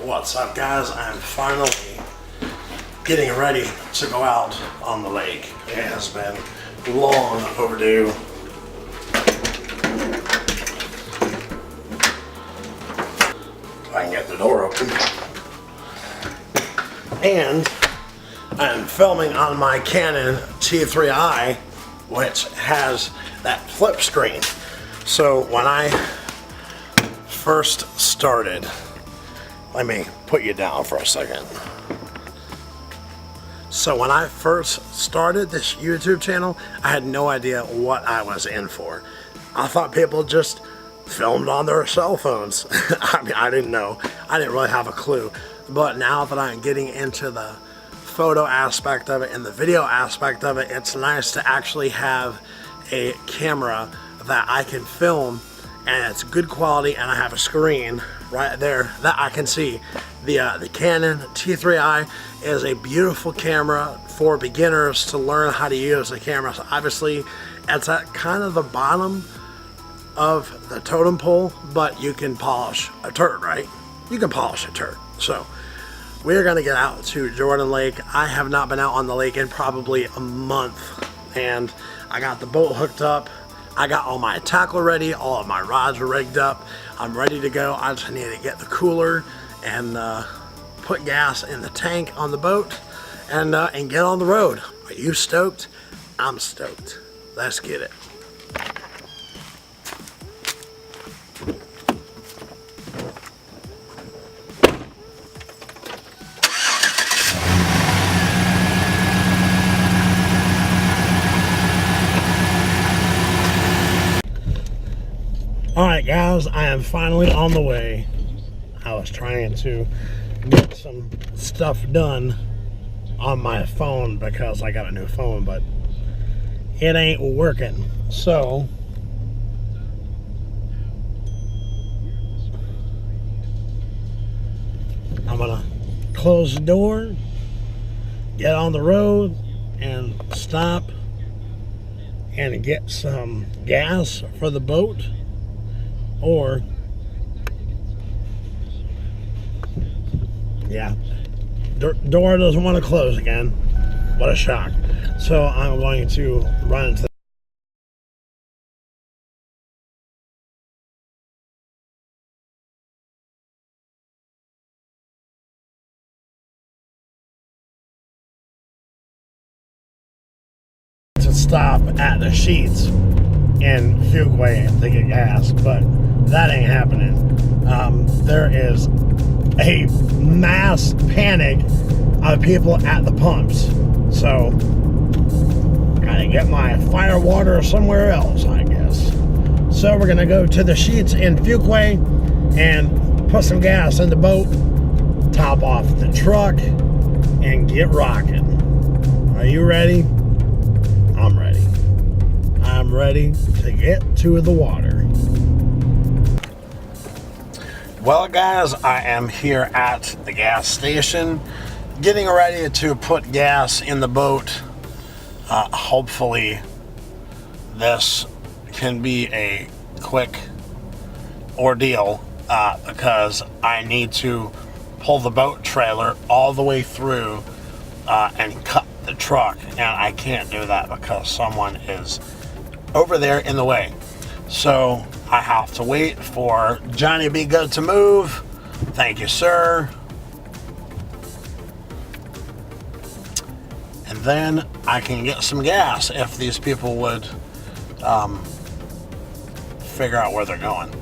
What's up, guys? I'm finally getting ready to go out on the lake. It has been long overdue. If I can get the door open. And I'm filming on my Canon T3i, which has that flip screen. So when I first started, let me put you down for a second. So when I first started this YouTube channel, I had no idea what I was in for. I thought people just filmed on their cell phones. I mean, I didn't know. I didn't really have a clue. But now that I'm getting into the photo aspect of it and the video aspect of it, it's nice to actually have a camera that I can film and it's good quality, and I have a screen right there that I can see. The Canon T3i is a beautiful camera for beginners to learn how to use the camera. So obviously it's at kind of the bottom of the totem pole, but you can polish a turd, right? You can polish a turd. So we're gonna get out to Jordan Lake. I have not been out on the lake in probably a month, and I got the boat hooked up. I got all my tackle ready, all of my rods are rigged up. I'm ready to go. I just need to get the cooler and put gas in the tank on the boat and get on the road. Are you stoked? I'm stoked. Let's get it. Alright guys, I am finally on the way. I was trying to get some stuff done on my phone because I got a new phone, but it ain't working. So I'm gonna close the door, get on the road, and stop and get some gas for the boat. Or, yeah, door doesn't want to close again. What a shock. So I'm going to run into to stop at the Sheets in Fuquay to get gas, but that ain't happening. There is a mass panic of people at the pumps, so gotta get my fire water somewhere else, I guess. So we're gonna go to the Sheets in Fuquay and put some gas in the boat, top off the truck, and get rocking. Are you ready? I'm ready. I'm ready to get to the water. Well guys, I am here at the gas station getting ready to put gas in the boat. Hopefully this can be a quick ordeal because I need to pull the boat trailer all the way through and cut the truck, and I can't do that because someone is over there in the way. So I have to wait for Johnny Be Good to move. Thank you, sir. And then I can get some gas if these people would figure out where they're going.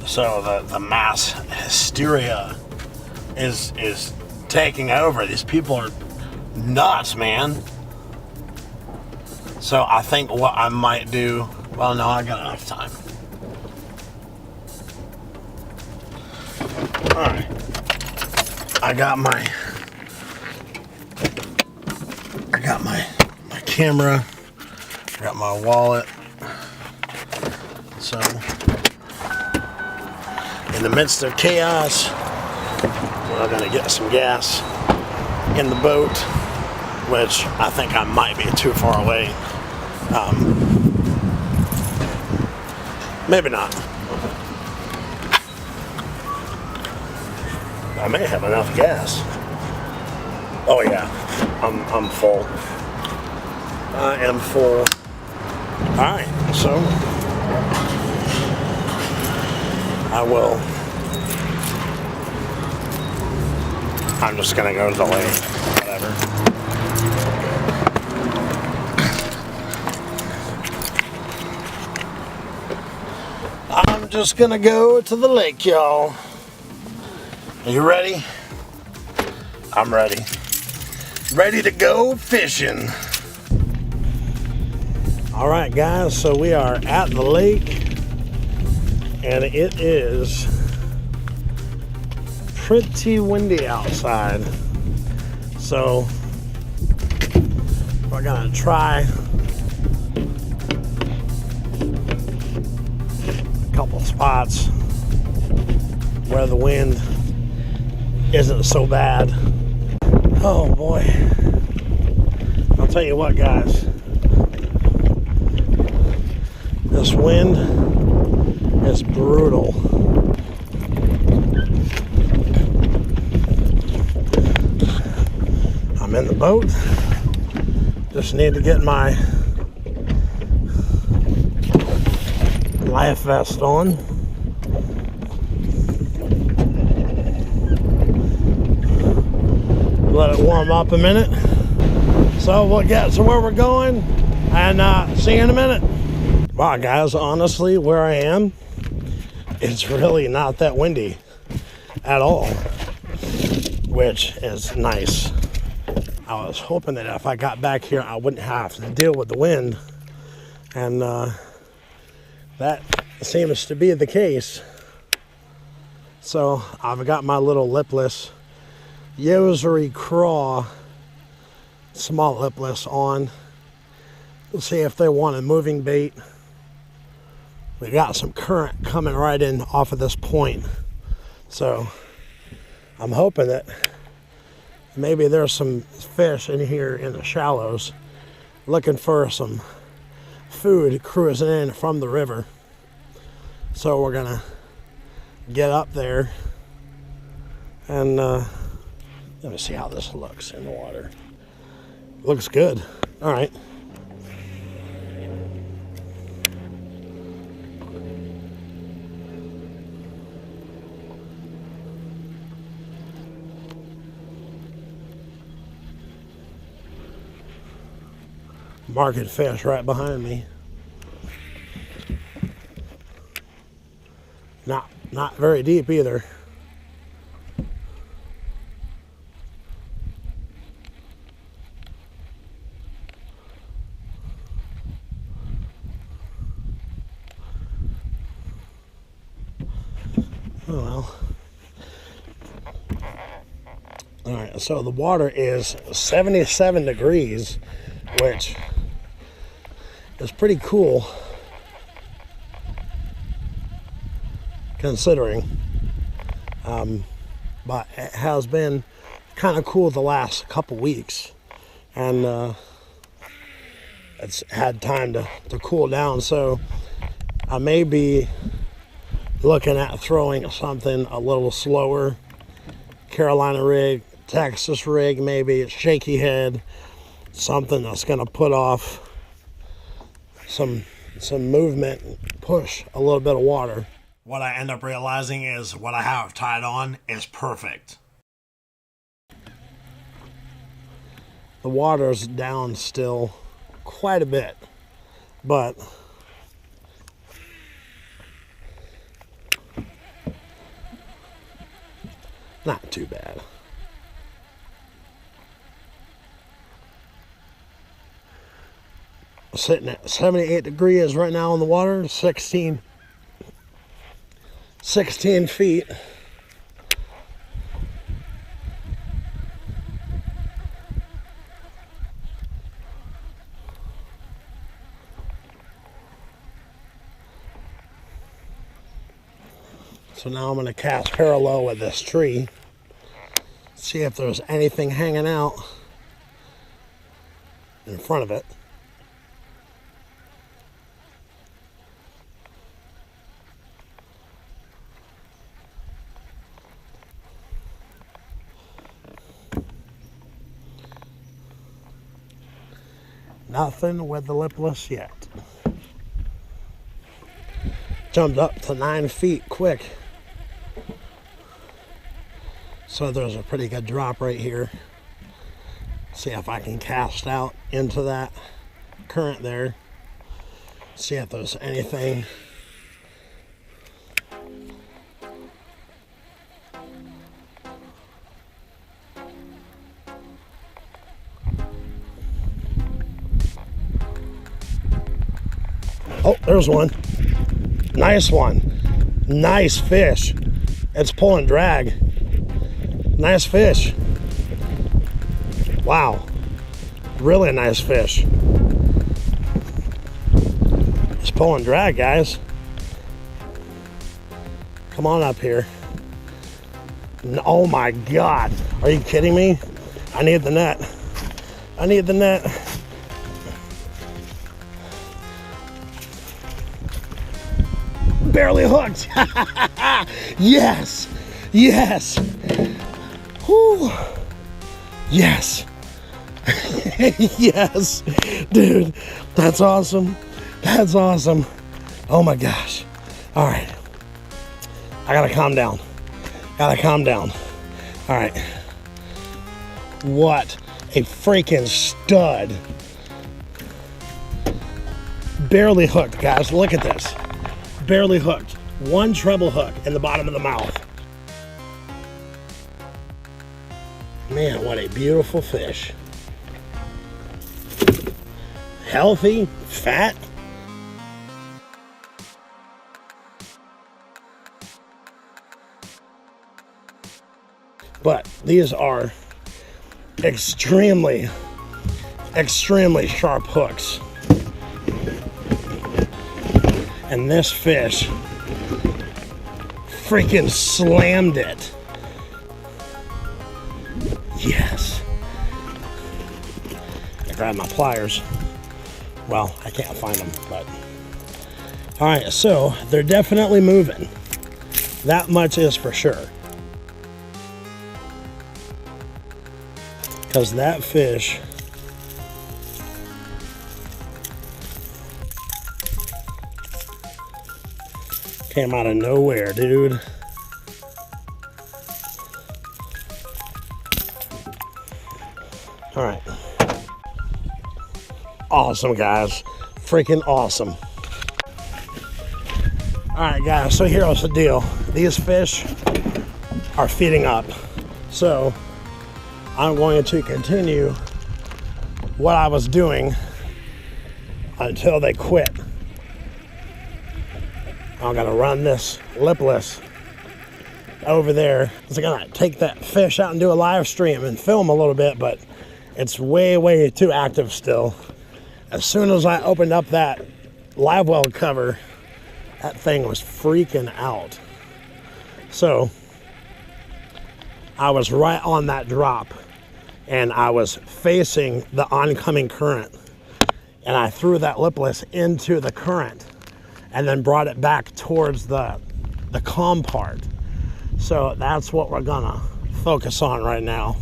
So the mass hysteria is taking over. These people are nuts, man. So I think what I might do, well, no, I got enough time. All right, I got my camera, I got my wallet. So in the midst of chaos, we're gonna get some gas in the boat, which I think I might be too far away. Maybe not. I may have enough gas. Oh yeah, I'm full. I am full. Alright, so I'm just gonna go to the lake. Whatever. I'm just gonna go to the lake, y'all. Are you ready? I'm ready. Ready to go fishing. All right, guys, so we are at the lake, and it is pretty windy outside. So we're gonna try a couple spots where the wind isn't so bad. Oh boy. I'll tell you what, guys. This wind is brutal. I'm in the boat. Just need to get my life vest on. Let it warm up a minute. So we'll get to where we're going and see you in a minute. Wow, guys, honestly, where I am, it's really not that windy at all, which is nice. I was hoping that if I got back here, I wouldn't have to deal with the wind, and that seems to be the case. So I've got my little lipless Yosery Craw small lipless on. We'll see if they want a moving bait. We got some current coming right in off of this point, so I'm hoping that maybe there's some fish in here in the shallows looking for some food cruising in from the river. So we're gonna get up there and let me see how this looks in the water. Looks good. All right. Market fish right behind me. Not very deep either. Oh well. All right, so the water is 77 degrees, which is pretty cool considering, but it has been kind of cool the last couple weeks, and it's had time to cool down. So I may be looking at throwing something a little slower, Carolina rig, Texas rig, maybe a shaky head, something that's going to put off some movement, push a little bit of water. What I end up realizing is what I have tied on is perfect. The water's down still quite a bit, but not too bad. Sitting at 78 degrees right now in the water, 16 feet. So now I'm going to cast parallel with this tree, see if there's anything hanging out in front of it. Nothing with the lipless yet. Jumped up to 9 feet quick. So there's a pretty good drop right here. See if I can cast out into that current there. See if there's anything. Oh, there's one. Nice one. Nice fish. It's pulling drag. Nice fish. Wow. Really nice fish. It's pulling drag, guys. Come on up here. Oh my God. Are you kidding me? I need the net. I need the net. Barely hooked. Yes. Yes. Whew. Yes. Yes. Dude, that's awesome. That's awesome. Oh my gosh. All right. I gotta calm down. Gotta calm down. All right. What a freaking stud. Barely hooked, guys. Look at this. Barely hooked. One treble hook in the bottom of the mouth. Man, what a beautiful fish. Healthy, fat. But these are extremely, extremely sharp hooks. And this fish freaking slammed it. Yes. I grabbed my pliers. Well, I can't find them, but. All right, so they're definitely moving. That much is for sure. Because that fish came out of nowhere, dude. All right. Awesome, guys. Freaking awesome. All right, guys, so here's the deal. These fish are feeding up. So I'm going to continue what I was doing until they quit. I'm gonna run this lipless over there. I'm gonna take that fish out and do a live stream and film a little bit, but it's way, way too active still. As soon as I opened up that live well cover, that thing was freaking out. So I was right on that drop and I was facing the oncoming current, and I threw that lipless into the current and then brought it back towards the calm part. So that's what we're gonna focus on right now,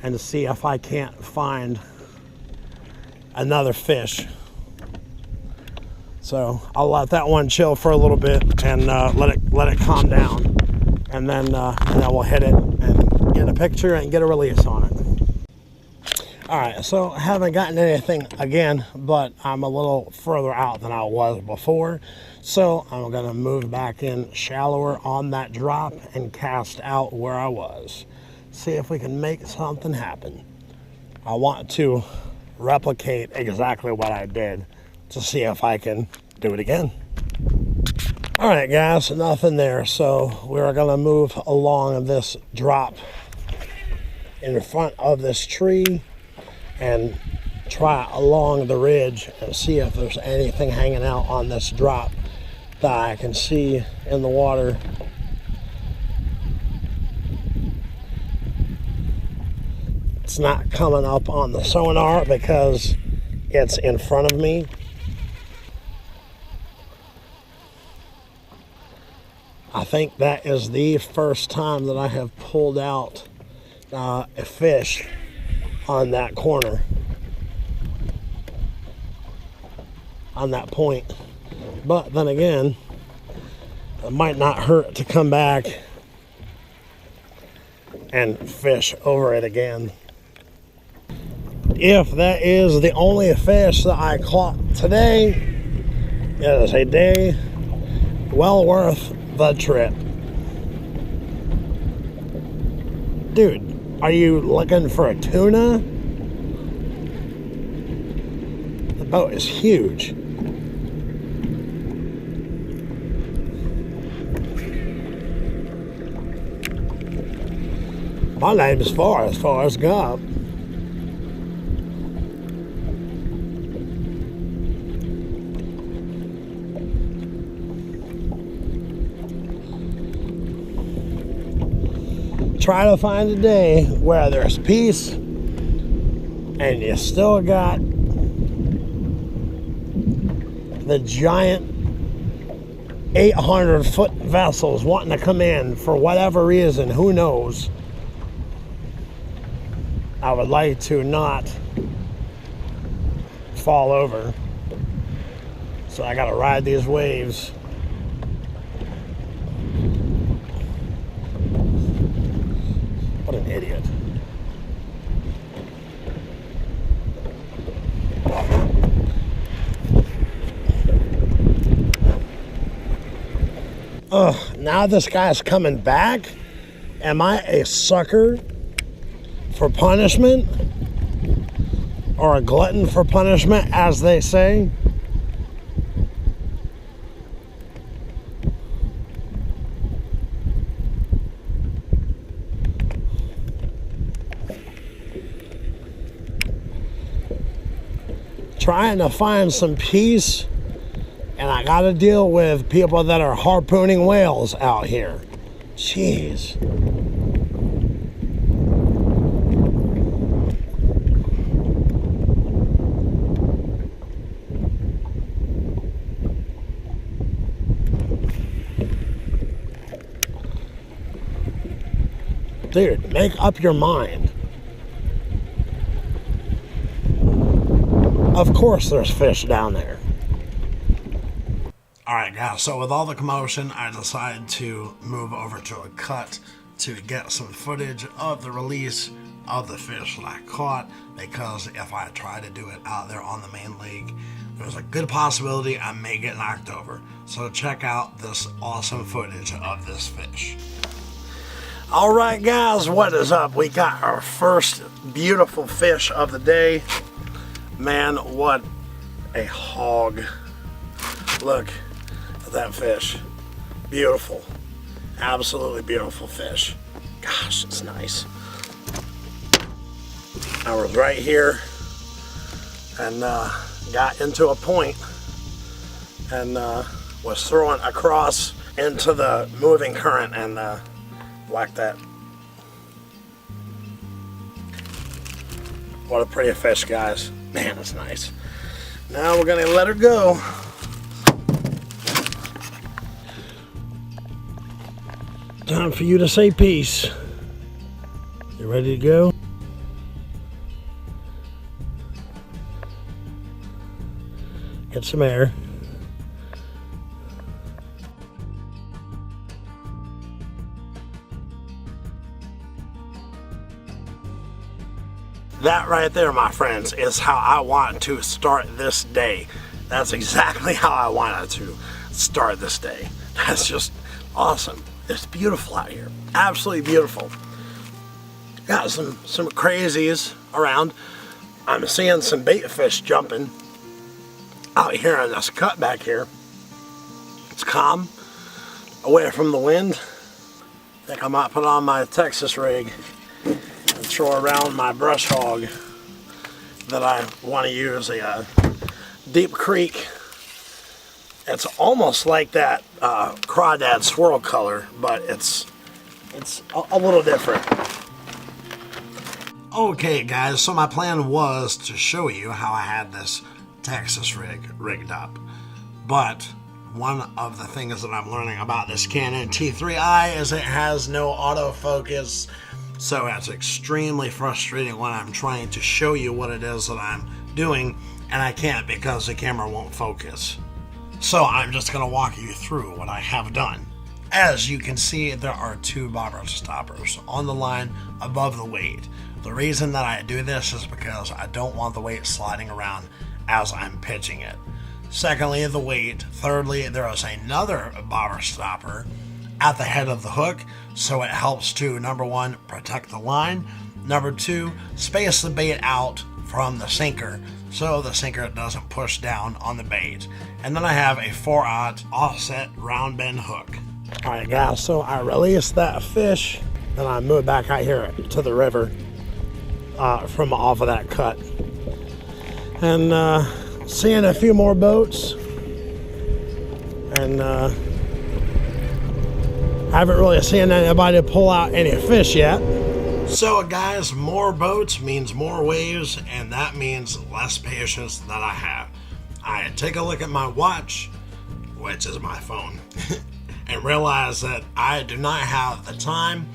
and to see if I can't find another fish. So I'll let that one chill for a little bit and let it calm down, and then we'll hit it and get a picture and get a release on it. All right, so I haven't gotten anything again, but I'm a little further out than I was before. So I'm gonna move back in shallower on that drop and cast out where I was. See if we can make something happen. I want to replicate exactly what I did to see if I can do it again. All right, guys, nothing there. So we're gonna move along this drop in front of this tree and try along the ridge and see if there's anything hanging out on this drop that I can see in the water. It's not coming up on the sonar because it's in front of me. I think that is the first time that I have pulled out a fish on that corner. on that point. But then again, it might not hurt to come back and fish over it again. If that is the only fish that I caught today, it is a day well worth the trip. Dude, are you looking for a tuna? The boat is huge. My name is Forrest Gump. Try to find a day where there's peace and you still got the giant 800-foot vessels wanting to come in for whatever reason, who knows. I would like to not fall over, so I gotta ride these waves. What an idiot. Now this guy's coming back. Am I a sucker for punishment? Or a glutton for punishment, as they say? Trying to find some peace, and I gotta deal with people that are harpooning whales out here. Jeez. Dude, make up your mind. Of course there's fish down there. Alright guys, so with all the commotion, I decided to move over to a cut to get some footage of the release of the fish that I caught, because if I try to do it out there on the main lake, there's a good possibility I may get knocked over. So check out this awesome footage of this fish. Alright guys, what is up? We got our first beautiful fish of the day. Man, what a hog. Look at that fish. Beautiful. Absolutely beautiful fish. Gosh, it's nice. I was right here and got into a point and was throwing across into the moving current and like that. What a pretty fish, guys. Man, that's nice. Now we're gonna let her go. Time for you to say peace. You ready to go? Get some air. That right there, my friends, is how I want to start this day. That's exactly how I wanted to start this day. That's just awesome. It's beautiful out here. Absolutely beautiful. Got some crazies around. I'm seeing some bait fish jumping out here in this cut back here. It's calm, away from the wind. I think I might put on my Texas rig and throw around my brush hog that I want to use, a Deep Creek. It's almost like that crawdad swirl color, but it's a little different. Okay guys, so my plan was to show you how I had this Texas rig rigged up, but one of the things that I'm learning about this Canon T3i is it has no autofocus, so it's extremely frustrating when I'm trying to show you what it is that I'm doing and I can't because the camera won't focus. So I'm just going to walk you through what I have done. As you can see, there are 2 bobber stoppers on the line above the weight. The reason that I do this is because I don't want the weight sliding around as I'm pitching it. Secondly, the weight. Thirdly, there is another bobber stopper at the head of the hook, so it helps to, number 1, protect the line, number 2, space the bait out from the sinker so the sinker doesn't push down on the bait. And then I have a 4/0 offset round bend hook. Alright guys, so I released that fish and I moved back out here to the river from off of that cut. And seeing a few more boats, and haven't really seen anybody pull out any fish yet. So guys, more boats means more waves, and that means less patience that I have. I take a look at my watch, which is my phone, and realize that I do not have the time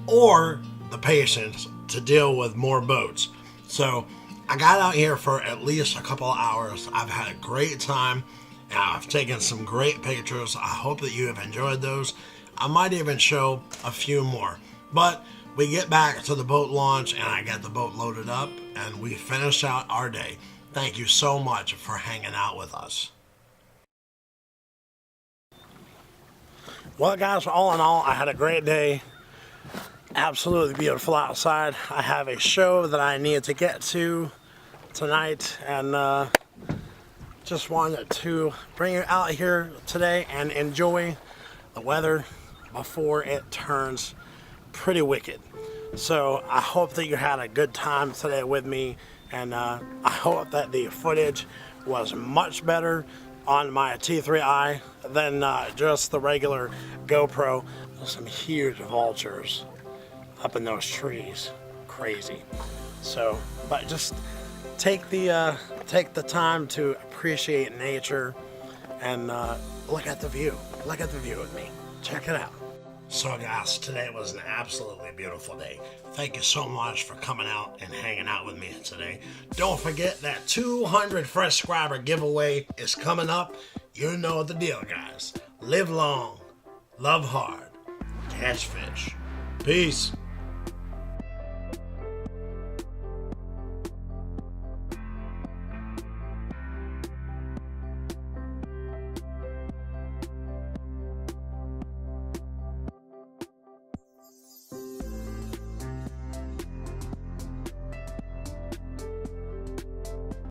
or the patience to deal with more boats. So I got out here for at least a couple of hours. I've had a great time, and I've taken some great pictures. I hope that you have enjoyed those. I might even show a few more. But we get back to the boat launch, and I get the boat loaded up, and we finish out our day. Thank you so much for hanging out with us. Well guys, all in all, I had a great day. Absolutely beautiful outside. I have a show that I need to get to tonight, and just wanted to bring you out here today and enjoy the weather before it turns pretty wicked. So I hope that you had a good time today with me, and I hope that the footage was much better on my T3i than just the regular GoPro. Some huge vultures up in those trees, crazy. So, but just take the time to appreciate nature and look at the view. Look at the view with me. Check it out. So guys, today was an absolutely beautiful day. Thank you so much for coming out and hanging out with me today. Don't forget that 200 fresh subscriber giveaway is coming up. You know the deal, guys. Live long, love hard, catch fish. Peace.